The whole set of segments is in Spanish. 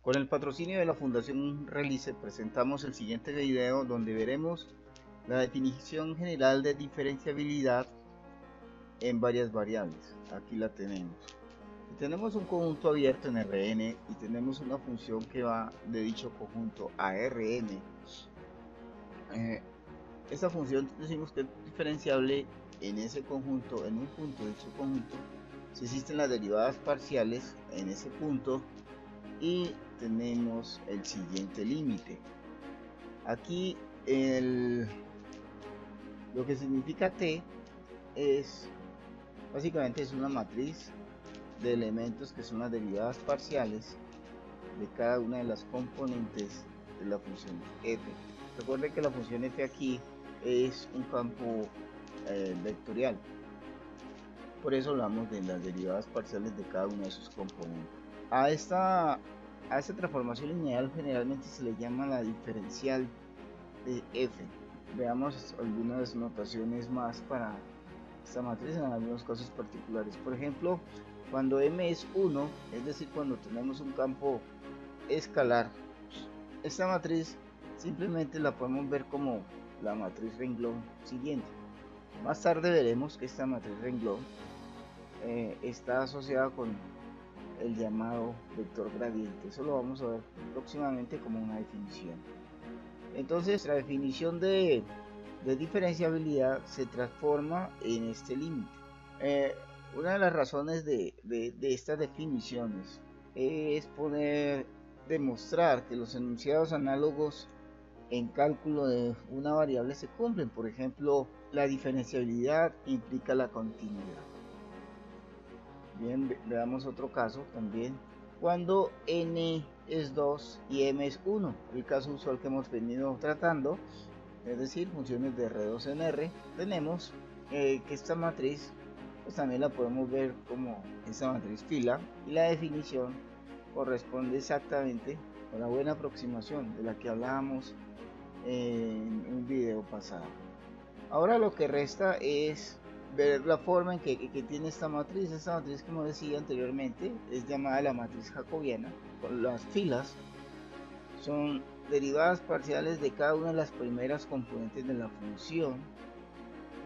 Con el patrocinio de la Fundación Relice presentamos el siguiente video donde veremos la definición general de diferenciabilidad en varias variables. Aquí la tenemos. Si tenemos un conjunto abierto en Rn y tenemos una función que va de dicho conjunto a Rn, esta función decimos que es diferenciable en ese conjunto, en un punto de dicho conjunto, si existen las derivadas parciales en ese punto y tenemos el siguiente límite. Aquí lo que significa T es básicamente es una matriz de elementos que son las derivadas parciales de cada una de las componentes de la función f. Recuerden que la función f aquí es un campo vectorial, por eso hablamos de las derivadas parciales de cada una de sus componentes. A esta transformación lineal generalmente se le llama la diferencial de f. Veamos algunas notaciones más para esta matriz en algunos casos particulares. Por ejemplo, cuando m es 1, es decir, cuando tenemos un campo escalar, esta matriz simplemente la podemos ver como la matriz renglón siguiente. Más tarde veremos que esta matriz renglón está asociada con el llamado vector gradiente. Eso lo vamos a ver próximamente como una definición. Entonces la definición de diferenciabilidad se transforma en este límite. Una de las razones de estas definiciones es demostrar que los enunciados análogos en cálculo de una variable se cumplen. Por ejemplo, la diferenciabilidad implica la continuidad. Bien, veamos otro caso también. Cuando n es 2 y m es 1, el caso usual que hemos venido tratando, es decir, funciones de R2 en R, tenemos que esta matriz pues también la podemos ver como esta matriz fila, y la definición corresponde exactamente a la buena aproximación de la que hablábamos en un video pasado. Ahora lo que resta es ver la forma en que tiene esta matriz. Esta matriz, como decía anteriormente, es llamada la matriz jacobiana. Con las filas son derivadas parciales de cada una de las primeras componentes de la función.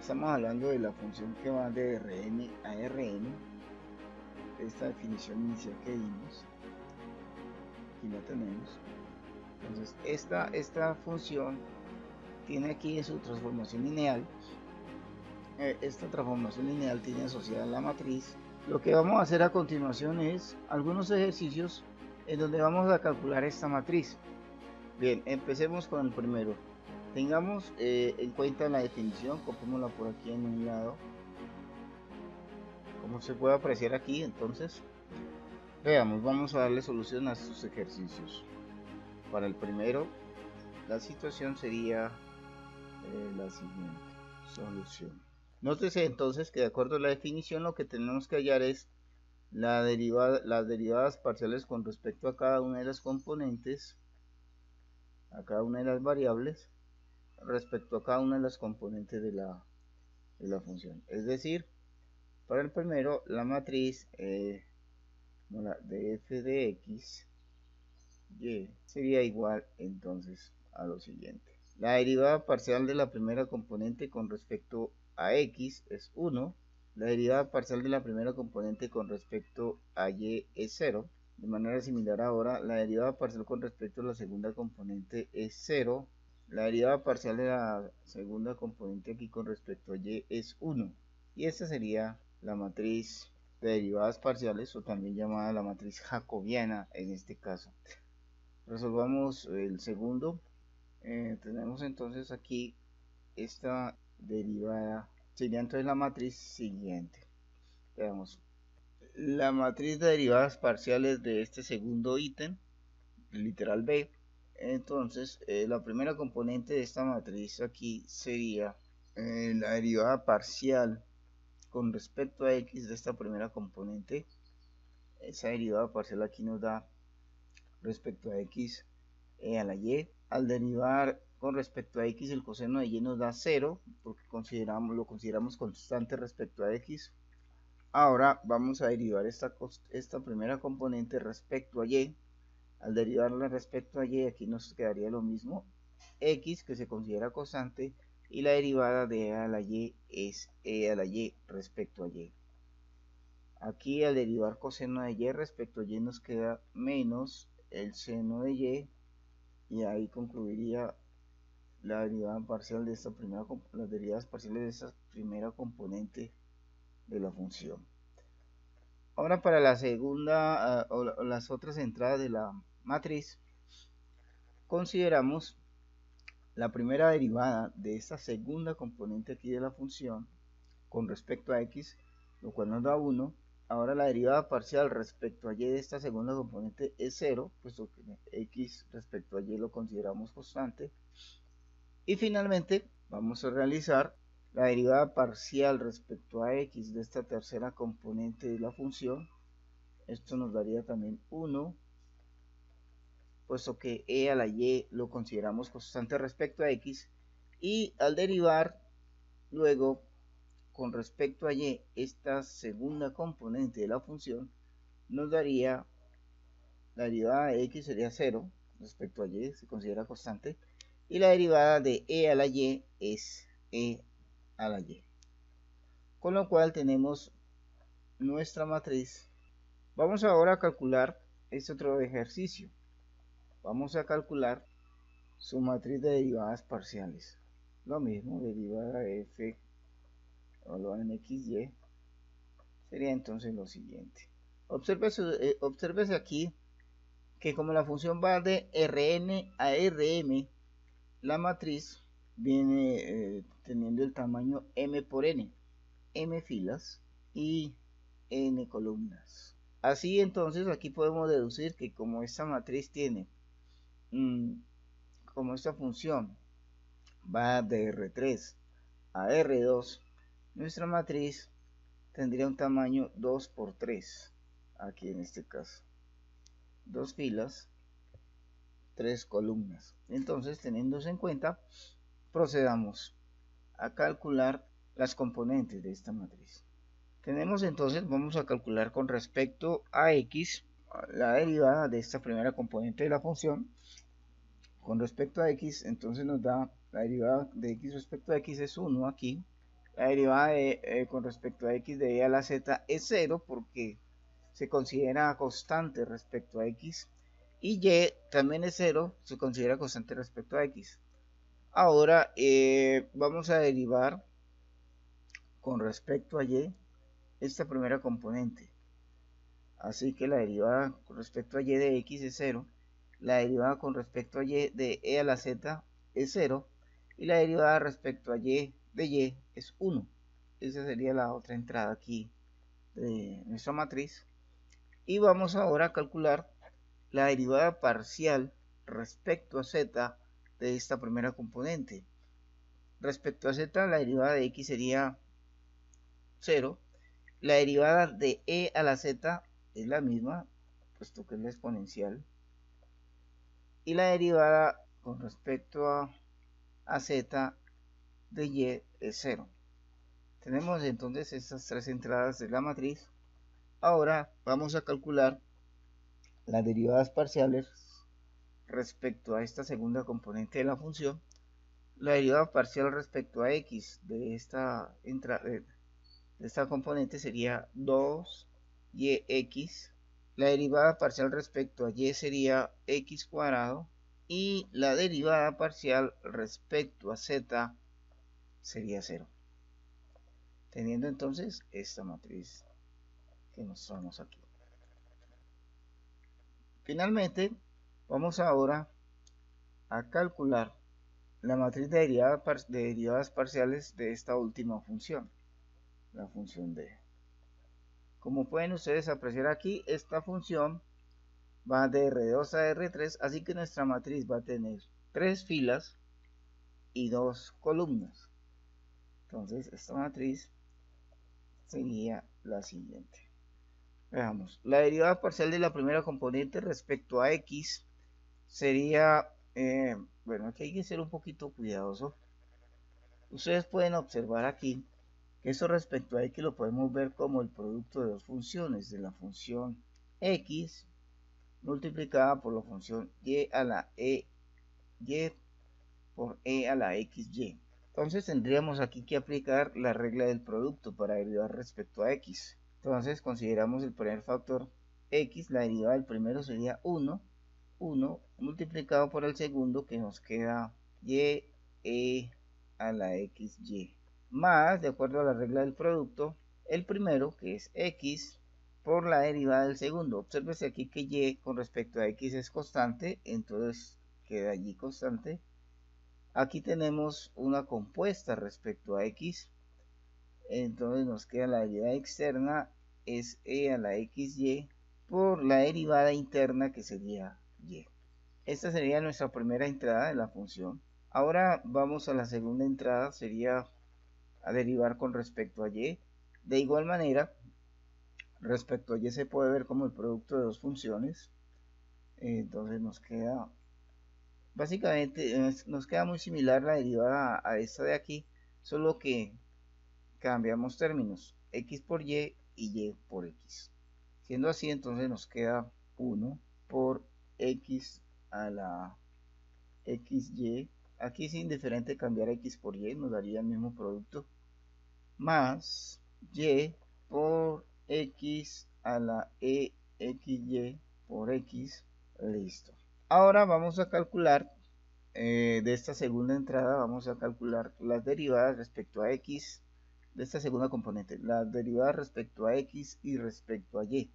Estamos hablando de la función que va de Rn a Rn. Esta definición inicial que dimos, aquí la tenemos. Entonces esta función tiene aquí en su transformación lineal, esta transformación lineal tiene asociada la matriz. Lo que vamos a hacer a continuación es algunos ejercicios en donde vamos a calcular esta matriz. Bien, empecemos con el primero. Tengamos en cuenta la definición, copiémosla por aquí en un lado, como se puede apreciar aquí. Entonces veamos, vamos a darle solución a estos ejercicios. Para el primero, la situación sería la siguiente: solución. Nótese entonces que de acuerdo a la definición lo que tenemos que hallar es las derivadas parciales con respecto a cada una de las componentes, a cada una de las variables, respecto a cada una de las componentes de la función. Es decir, para el primero, la matriz de f de x y sería igual entonces a lo siguiente: la derivada parcial de la primera componente con respecto a x es 1, la derivada parcial de la primera componente con respecto a y es 0. De manera similar ahora, la derivada parcial con respecto a la segunda componente es 0, la derivada parcial de la segunda componente aquí con respecto a y es 1. Y esta sería la matriz de derivadas parciales, o también llamada la matriz jacobiana en este caso. Resolvamos el segundo. Tenemos entonces aquí esta derivada, sería entonces la matriz siguiente. Veamos la matriz de derivadas parciales de este segundo ítem, literal B. Entonces la primera componente de esta matriz aquí sería la derivada parcial con respecto a x de esta primera componente. Esa derivada parcial aquí nos da respecto a x a la y. Al derivar con respecto a x el coseno de y nos da 0, porque lo consideramos constante respecto a x. Ahora vamos a derivar esta primera componente respecto a y. Al derivarla respecto a y, aquí nos quedaría lo mismo, x, que se considera constante, y la derivada de e a la y es e a la y respecto a y. Aquí al derivar coseno de y respecto a y nos queda menos el seno de y ahí concluiría la derivada parcial de esta primera, las derivadas parciales de esta primera componente de la función. Ahora para la segunda o las otras entradas de la matriz, consideramos la primera derivada de esta segunda componente aquí de la función con respecto a x, lo cual nos da 1. Ahora la derivada parcial respecto a y de esta segunda componente es 0, puesto que x respecto a y lo consideramos constante. Y finalmente vamos a realizar la derivada parcial respecto a x de esta tercera componente de la función. Esto nos daría también 1, puesto que e a la y lo consideramos constante respecto a x. Y al derivar luego con respecto a y esta segunda componente de la función, nos daría la derivada de x sería 0 respecto a y, se considera constante, y la derivada de e a la y es e a la y. Con lo cual tenemos nuestra matriz. Vamos ahora a calcular este otro ejercicio. Vamos a calcular su matriz de derivadas parciales. Lo mismo, derivada de f evaluada en xy sería entonces lo siguiente. Obsérvese aquí que como la función va de Rn a Rm, la matriz viene teniendo el tamaño m por n, m filas y n columnas. Así entonces aquí podemos deducir que como esta matriz tiene, como esta función va de R3 a R2, nuestra matriz tendría un tamaño 2 por 3, aquí en este caso. 2 filas, 3 columnas. Entonces, teniendo eso en cuenta, procedamos a calcular las componentes de esta matriz. Tenemos entonces, vamos a calcular con respecto a x la derivada de esta primera componente de la función. Con respecto a x, entonces nos da la derivada de x respecto a x es 1 aquí. La derivada con respecto a x de y a la z es 0 porque se considera constante respecto a x. Y y también es 0, se considera constante respecto a x. Ahora vamos a derivar con respecto a y esta primera componente. Así que la derivada con respecto a y de x es 0. La derivada con respecto a y de e a la z es 0. Y la derivada respecto a y de y es 1. Esa sería la otra entrada aquí de nuestra matriz. Y vamos ahora a calcular la derivada parcial respecto a z de esta primera componente. Respecto a z, la derivada de x sería 0. La derivada de e a la z es la misma, puesto que es la exponencial. Y la derivada con respecto a z de y es 0. Tenemos entonces estas tres entradas de la matriz. Ahora vamos a calcular las derivadas parciales respecto a esta segunda componente de la función. La derivada parcial respecto a x de esta componente sería 2yx. La derivada parcial respecto a y sería x cuadrado. Y la derivada parcial respecto a z sería 0. Teniendo entonces esta matriz que mostramos aquí. Finalmente, vamos ahora a calcular la matriz de derivadas parciales de esta última función, la función d. Como pueden ustedes apreciar aquí, esta función va de R2 a R3, así que nuestra matriz va a tener 3 filas y 2 columnas. Entonces, esta matriz sería la siguiente. Veamos, la derivada parcial de la primera componente respecto a x sería, bueno, aquí hay que ser un poquito cuidadoso. Ustedes pueden observar aquí que esto respecto a x lo podemos ver como el producto de dos funciones, de la función x multiplicada por la función y a la y por e a la xy. Entonces tendríamos aquí que aplicar la regla del producto para derivar respecto a x. Entonces consideramos el primer factor x, la derivada del primero sería 1 multiplicado por el segundo, que nos queda y e a la xy, más, de acuerdo a la regla del producto, el primero, que es x, por la derivada del segundo. Obsérvese aquí que y con respecto a x es constante, entonces queda allí constante. Aquí tenemos una compuesta respecto a x, entonces nos queda la derivada externa es e a la xy por la derivada interna, que sería y. Esta sería nuestra primera entrada de la función. Ahora vamos a la segunda entrada, sería a derivar con respecto a y. De igual manera, respecto a y se puede ver como el producto de dos funciones. Entonces nos queda, básicamente, nos queda muy similar la derivada a esta de aquí, solo que cambiamos términos, x por y por x. Siendo así, entonces nos queda 1 por x a la xy. Aquí es indiferente cambiar x por y, nos daría el mismo producto, más y por x a la exy por x. Listo. Ahora vamos a calcular, de esta segunda entrada, vamos a calcular las derivadas respecto a x, de esta segunda componente, las derivadas respecto a x y respecto a y,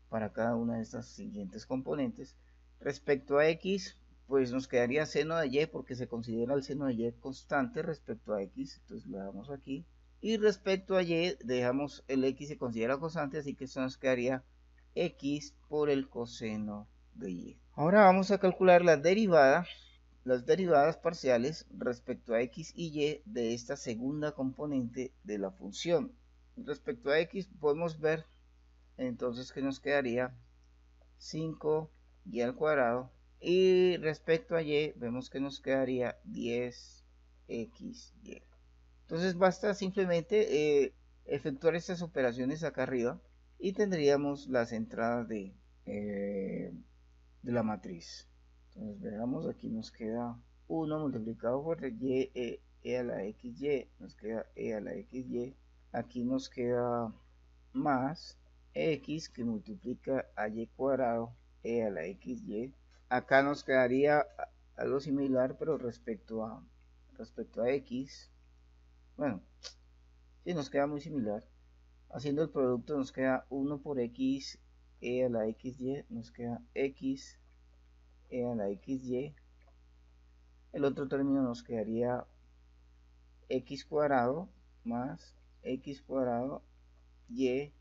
para cada una de estas siguientes componentes. Respecto a x, pues nos quedaría seno de y, porque se considera el seno de y constante respecto a x, entonces lo damos aquí. Y respecto a y, dejamos el x se considera constante, así que esto nos quedaría x por el coseno de y. Ahora vamos a calcular las derivadas parciales respecto a x y y de esta segunda componente de la función. Respecto a x podemos ver entonces que nos quedaría 5y al cuadrado, y respecto a y vemos que nos quedaría 10xy. Entonces basta simplemente efectuar estas operaciones acá arriba y tendríamos las entradas de la matriz. Entonces veamos, aquí nos queda 1 multiplicado por y a la xy, nos queda e a la xy. Aquí nos queda más x que multiplica a y cuadrado e a la xy. Acá nos quedaría algo similar, pero respecto a x. Bueno, sí, nos queda muy similar. Haciendo el producto nos queda 1 por x e a la xy, nos queda x e a la xy. El otro término nos quedaría x cuadrado más x cuadrado y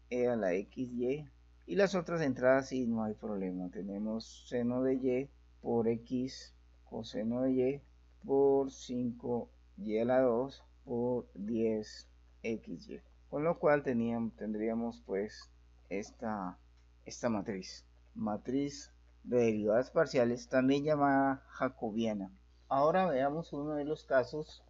e a la xy. Y las otras entradas sí, no hay problema. Tenemos seno de y por x coseno de y por 5y a la 2 por 10xy. Con lo cual tendríamos pues esta matriz de derivadas parciales, también llamada jacobiana. Ahora veamos uno de los casos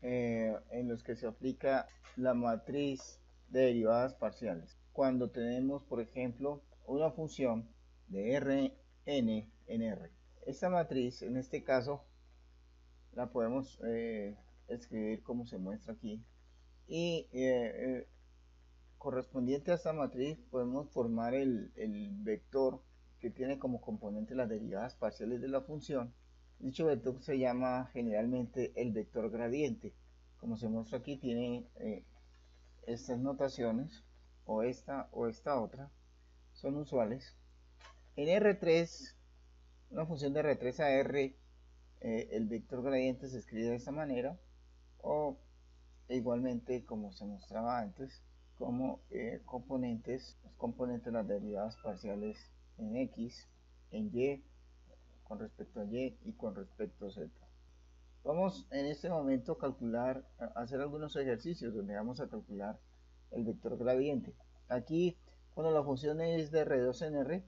en los que se aplica la matriz de derivadas parciales. Cuando tenemos, por ejemplo, una función de Rn en R. Esta matriz, en este caso, la podemos escribir como se muestra aquí. Y correspondiente a esta matriz podemos formar el vector que tiene como componente las derivadas parciales de la función. Dicho vector se llama generalmente el vector gradiente. Como se muestra aquí, tiene estas notaciones, o esta otra, son usuales. En R3, una función de R3 a R, el vector gradiente se escribe de esta manera, o igualmente como se mostraba antes, como los componentes de las derivadas parciales en x, en y, con respecto a y y con respecto a z. Vamos en este momento a hacer algunos ejercicios donde vamos a calcular el vector gradiente. Aquí, cuando la función es de R2 en R,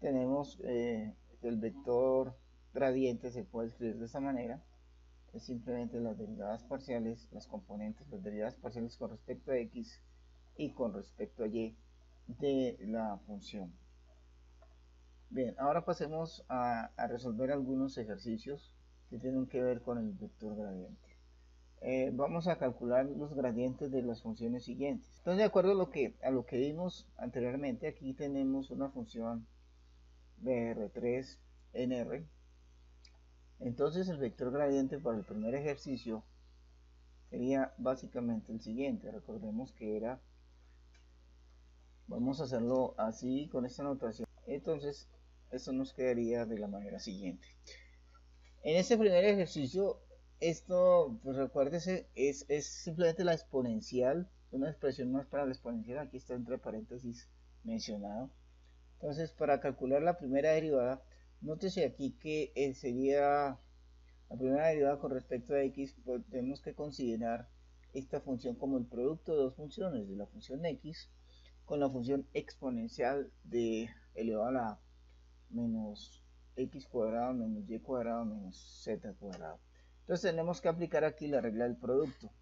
tenemos el vector gradiente se puede escribir de esta manera. Es simplemente las derivadas parciales, las componentes, las derivadas parciales con respecto a x y con respecto a y de la función. Bien, ahora pasemos a resolver algunos ejercicios que tienen que ver con el vector gradiente. Vamos a calcular los gradientes de las funciones siguientes. Entonces, de acuerdo a lo que vimos anteriormente, aquí tenemos una función br3 en R. Entonces, el vector gradiente para el primer ejercicio sería básicamente el siguiente. Recordemos que era, vamos a hacerlo así con esta notación. Entonces, esto nos quedaría de la manera siguiente. En este primer ejercicio, esto, pues recuérdese, es simplemente la exponencial, una expresión más para la exponencial, aquí está entre paréntesis mencionado. Entonces, para calcular la primera derivada, nótese aquí que sería la primera derivada con respecto a x, pues tenemos que considerar esta función como el producto de dos funciones, de la función x con la función exponencial de elevado a la menos x cuadrado menos y cuadrado menos z cuadrado. Entonces tenemos que aplicar aquí la regla del producto.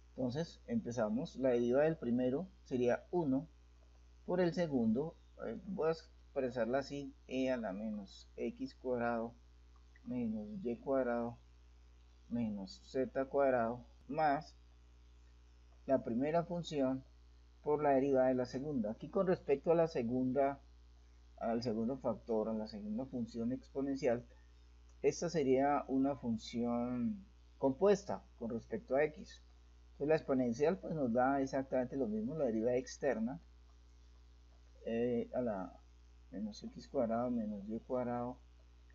Entonces empezamos, la derivada del primero sería 1 por el segundo, voy a expresarla así, e a la menos x cuadrado menos y cuadrado menos z cuadrado más la primera función por la derivada de la segunda. Aquí con respecto a la segunda, al segundo factor, a la segunda función exponencial, esta sería una función compuesta con respecto a x. Entonces la exponencial pues nos da exactamente lo mismo, la derivada externa a la menos x cuadrado menos y cuadrado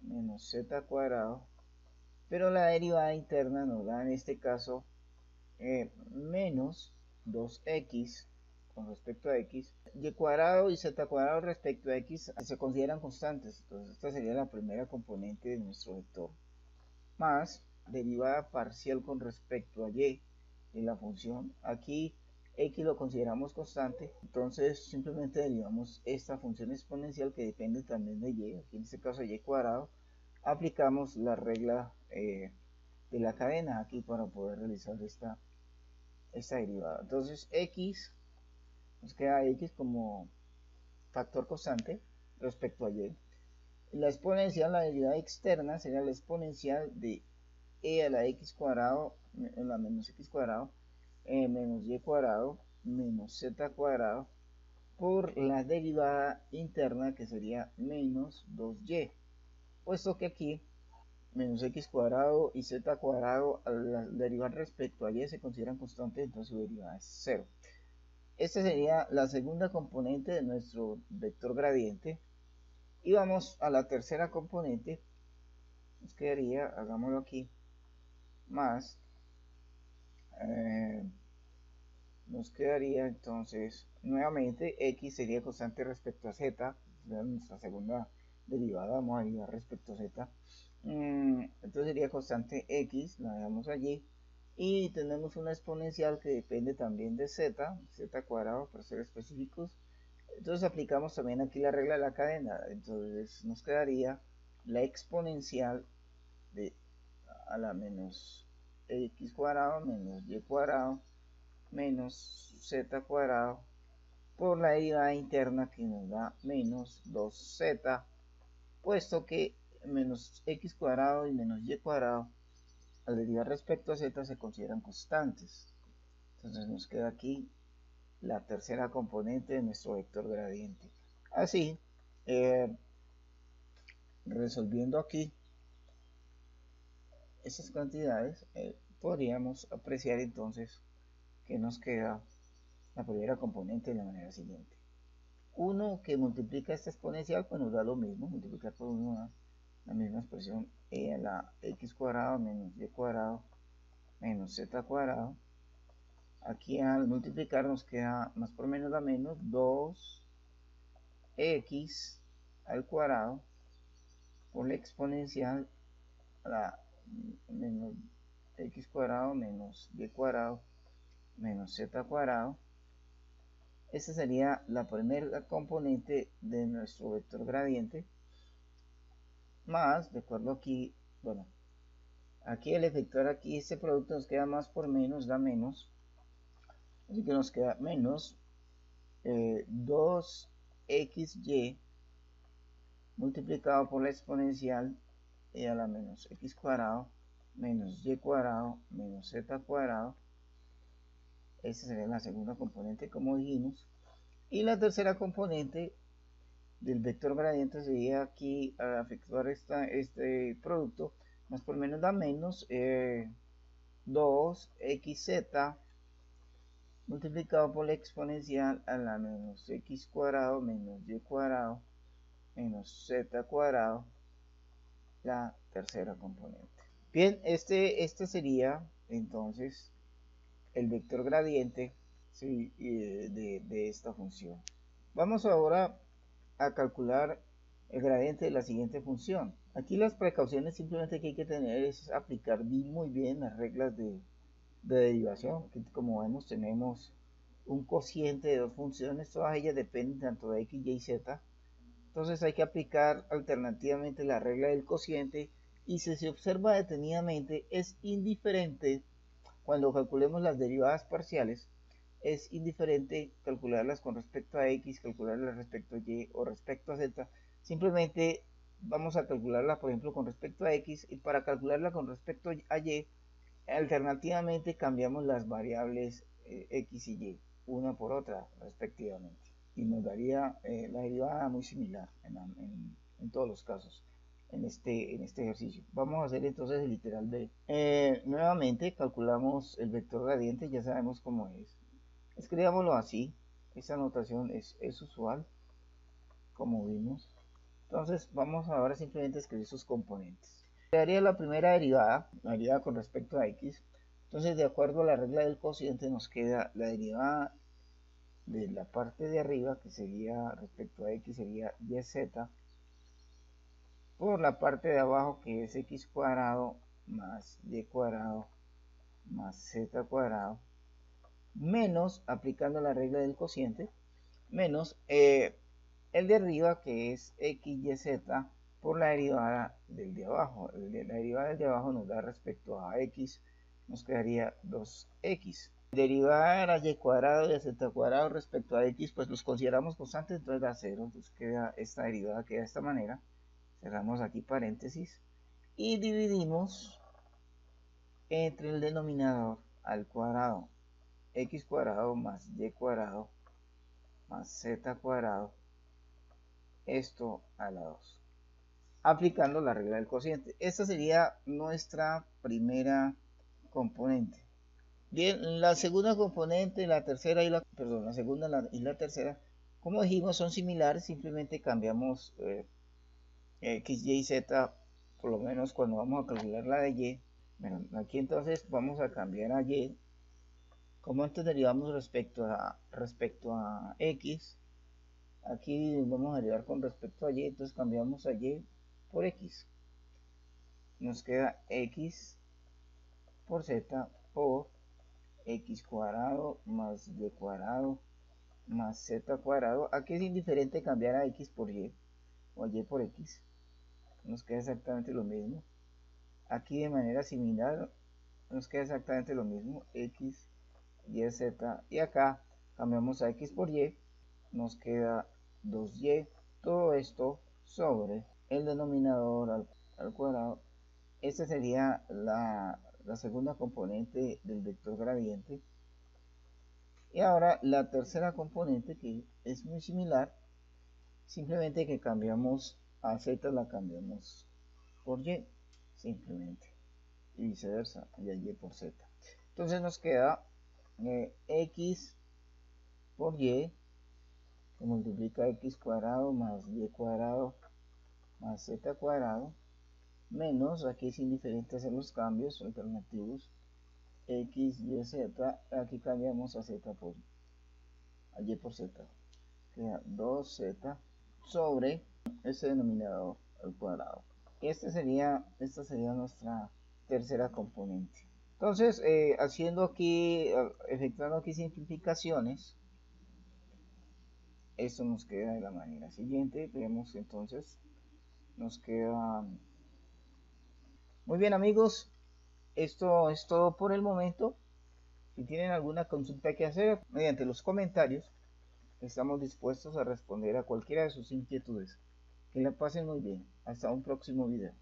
menos z cuadrado, pero la derivada interna nos da en este caso menos 2x con respecto a x, y cuadrado y z cuadrado respecto a x se consideran constantes. Entonces esta sería la primera componente de nuestro vector, más derivada parcial con respecto a y de la función. Aquí x lo consideramos constante, entonces simplemente derivamos esta función exponencial que depende también de y, aquí en este caso y cuadrado. Aplicamos la regla de la cadena aquí para poder realizar esta derivada. Entonces x, nos queda x como factor constante respecto a y. La exponencial, la derivada externa, sería la exponencial de e a la x cuadrado, la menos x cuadrado, menos y cuadrado, menos z cuadrado, por la derivada interna que sería menos 2y. Puesto que aquí menos x cuadrado y z cuadrado al derivar respecto a y se consideran constantes, entonces su derivada es 0. Esta sería la segunda componente de nuestro vector gradiente. Y vamos a la tercera componente. Nos quedaría, hagámoslo aquí, más, nos quedaría entonces, nuevamente, x sería constante respecto a z, nuestra segunda derivada, vamos a derivar respecto a z. Entonces sería constante x, la dejamos allí, y tenemos una exponencial que depende también de z, z cuadrado para ser específicos. Entonces aplicamos también aquí la regla de la cadena, entonces nos quedaría la exponencial de a la menos x cuadrado menos y cuadrado menos z cuadrado por la derivada interna que nos da menos 2z, puesto que menos x cuadrado y menos y cuadrado al derivar respecto a z se consideran constantes. Entonces nos queda aquí la tercera componente de nuestro vector gradiente. Así, resolviendo aquí esas cantidades, podríamos apreciar entonces que nos queda la primera componente de la manera siguiente. 1 que multiplica esta exponencial, pues nos da lo mismo, multiplicar por 1 la misma expresión e a la x cuadrado menos y cuadrado menos z cuadrado. Aquí al multiplicar nos queda más por menos da menos 2x al cuadrado por la exponencial a la menos x cuadrado menos y cuadrado menos z cuadrado. Esta sería la primera componente de nuestro vector gradiente, más, de acuerdo aquí, bueno, aquí el efectuar aquí este producto nos queda más por menos, da menos, así que nos queda menos 2xy multiplicado por la exponencial y a la menos x cuadrado menos y cuadrado menos z cuadrado. Esta sería la segunda componente, como dijimos. Y la tercera componente del vector gradiente sería aquí, al efectuar este producto, más por menos da menos 2xz multiplicado por la exponencial a la menos x cuadrado menos y cuadrado menos z cuadrado, la tercera componente. Bien, este sería entonces el vector gradiente, ¿sí? de esta función. Vamos ahora a calcular el gradiente de la siguiente función. Aquí las precauciones simplemente que hay que tener es aplicar muy bien las reglas de derivación, que como vemos tenemos un cociente de dos funciones, todas ellas dependen tanto de x, y, z. Entonces hay que aplicar alternativamente la regla del cociente, y si se observa detenidamente es indiferente cuando calculemos las derivadas parciales, es indiferente calcularlas con respecto a x, calcularlas respecto a y o respecto a z. Simplemente vamos a calcularla, por ejemplo, con respecto a x, y para calcularla con respecto a y, alternativamente cambiamos las variables x y y, una por otra respectivamente, y nos daría la derivada muy similar en todos los casos en este ejercicio. Vamos a hacer entonces el literal b. Nuevamente calculamos el vector gradiente, ya sabemos cómo es. Escribámoslo así, esta notación es usual, como vimos. Entonces vamos ahora simplemente a escribir sus componentes. Haría la primera derivada, la derivada con respecto a x. Entonces, de acuerdo a la regla del cociente, nos queda la derivada de la parte de arriba, que sería respecto a x, sería yz, por la parte de abajo, que es x cuadrado más y cuadrado más z cuadrado, menos, aplicando la regla del cociente, menos el de arriba, que es x y z, por la derivada del de abajo. La derivada del de abajo nos da respecto a x, nos quedaría 2x. Derivada de la y cuadrado y de z cuadrado respecto a x, pues los consideramos constantes, entonces da 0, entonces queda esta derivada, queda de esta manera. Cerramos aquí paréntesis y dividimos entre el denominador al cuadrado, x cuadrado más y cuadrado más z cuadrado, esto a la 2, aplicando la regla del cociente. Esta sería nuestra primera componente. Bien, la segunda componente, la tercera y la segunda y la tercera, como dijimos, son similares, simplemente cambiamos x, y, z, por lo menos cuando vamos a calcular la de y. Bueno, aquí entonces vamos a cambiar a y. Como antes derivamos respecto a x, aquí vamos a derivar con respecto a y, entonces cambiamos a y por x. Nos queda x por z por x cuadrado más y cuadrado más z cuadrado. Aquí es indiferente cambiar a x por y o a y por x, nos queda exactamente lo mismo. Aquí de manera similar nos queda exactamente lo mismo, x, y, z, y acá cambiamos a x por y, nos queda 2y, todo esto sobre el denominador al cuadrado. Esta sería la segunda componente del vector gradiente. Y ahora la tercera componente, que es muy similar, simplemente que cambiamos a z, la cambiamos por y, simplemente, y viceversa, y a y por z. Entonces nos queda x por y, que multiplica x cuadrado más y cuadrado más z cuadrado, menos, aquí es indiferente hacer los cambios alternativos, x, y, z, aquí cambiamos a z por y por z, queda 2z sobre ese denominador al cuadrado. Esta sería nuestra tercera componente. Entonces, efectuando aquí simplificaciones, esto nos queda de la manera siguiente. Vemos entonces, nos queda... Muy bien, amigos, esto es todo por el momento. Si tienen alguna consulta que hacer, mediante los comentarios, estamos dispuestos a responder a cualquiera de sus inquietudes. Que la pasen muy bien. Hasta un próximo video.